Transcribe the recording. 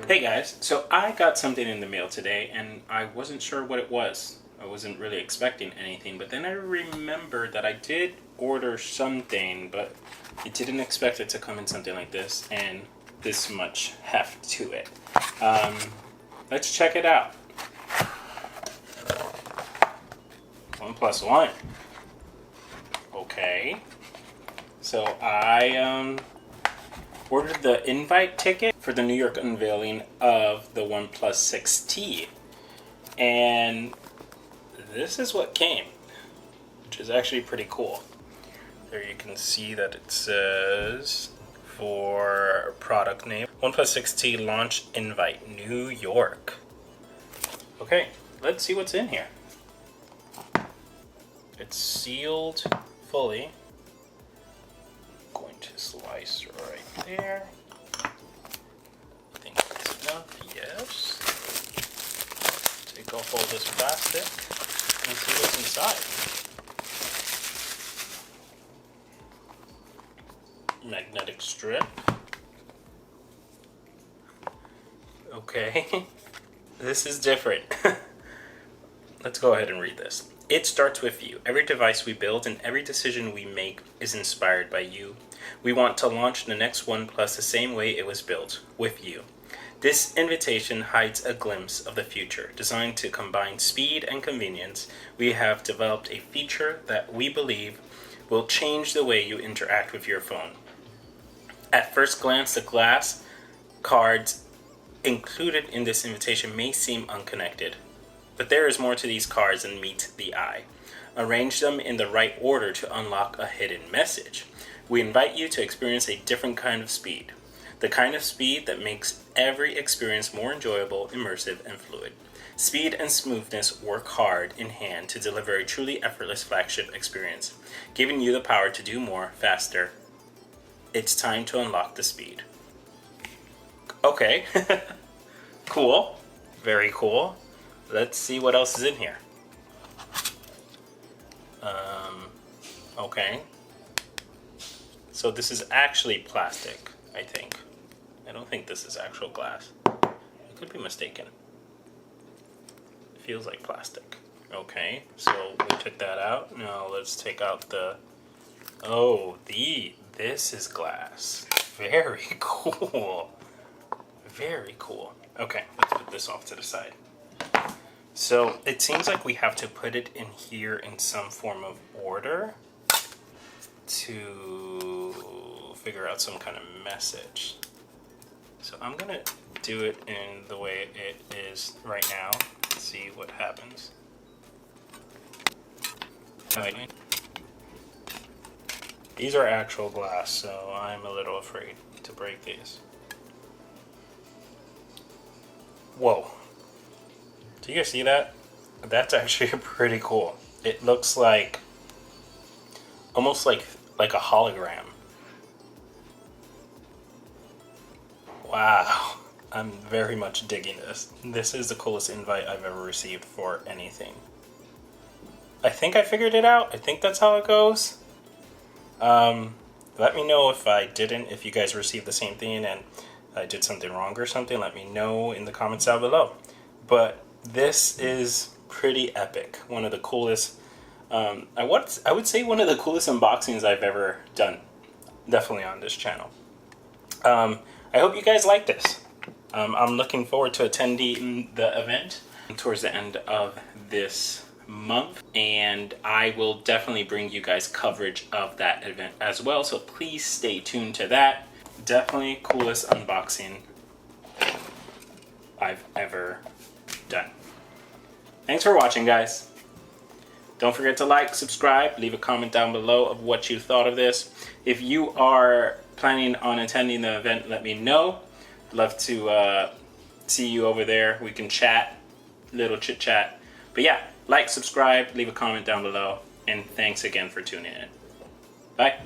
Hey guys, so I got something in the mail today and I wasn't sure what it was. I wasn't really expecting anything, but then I remembered that I did order something, but I didn't expect it to come in something like this and this much heft to it. Let's check it out. 1+1. Okay. So I ordered the invite ticket for the New York unveiling of the OnePlus 6T. And this is what came, which is actually pretty cool. There you can see that it says, for product name, OnePlus 6T launch invite, New York. Okay, let's see what's in here. It's sealed fully. Going to slice right there. I think that's enough, yes. Take off all this plastic and see what's inside. Magnetic strip. Okay, this is different. Let's go ahead and read this. It starts with you. Every device we build and every decision we make is inspired by you. We want to launch the next OnePlus the same way it was built, with you. This invitation hides a glimpse of the future. Designed to combine speed and convenience, we have developed a feature that we believe will change the way you interact with your phone. At first glance, the glass cards included in this invitation may seem unconnected. But there is more to these cards than meets the eye. Arrange them in the right order to unlock a hidden message. We invite you to experience a different kind of speed. The kind of speed that makes every experience more enjoyable, immersive, and fluid. Speed and smoothness work hard in hand to deliver a truly effortless flagship experience, giving you the power to do more, faster. It's time to unlock the speed. Okay, cool, very cool. Let's see what else is in here. Okay. So this is actually plastic, I think. I don't think this is actual glass. I could be mistaken. It feels like plastic. Okay, so we took that out. Now let's take out the... Oh, this is glass. Very cool. Very cool. Okay, let's put this off to the side. So it seems like we have to put it in here in some form of order to figure out some kind of message. So I'm gonna do it in the way it is right now. Let's see what happens. These are actual glass, so I'm a little afraid to break these. Whoa. Do you guys see that? That's actually pretty cool. It looks like, almost like a hologram. Wow. I'm very much digging this. This is the coolest invite I've ever received for anything. I think I figured it out. I think that's how it goes. Let me know if I didn't, if you guys received the same thing and I did something wrong or something. Let me know in the comments down below. But this is pretty epic. One of the coolest, I would say one of the coolest unboxings I've ever done. Definitely on this channel. I hope you guys like this. I'm looking forward to attending the event towards the end of this month. And I will definitely bring you guys coverage of that event as well. So please stay tuned to that. Definitely coolest unboxing I've ever done. Thanks for watching, guys. Don't forget to like, subscribe, leave a comment down below of what you thought of this. If you are planning on attending the event, let me know. Love to see you over there. We can chat, little chit chat. But yeah, like, subscribe, leave a comment down below, and thanks again for tuning in. Bye.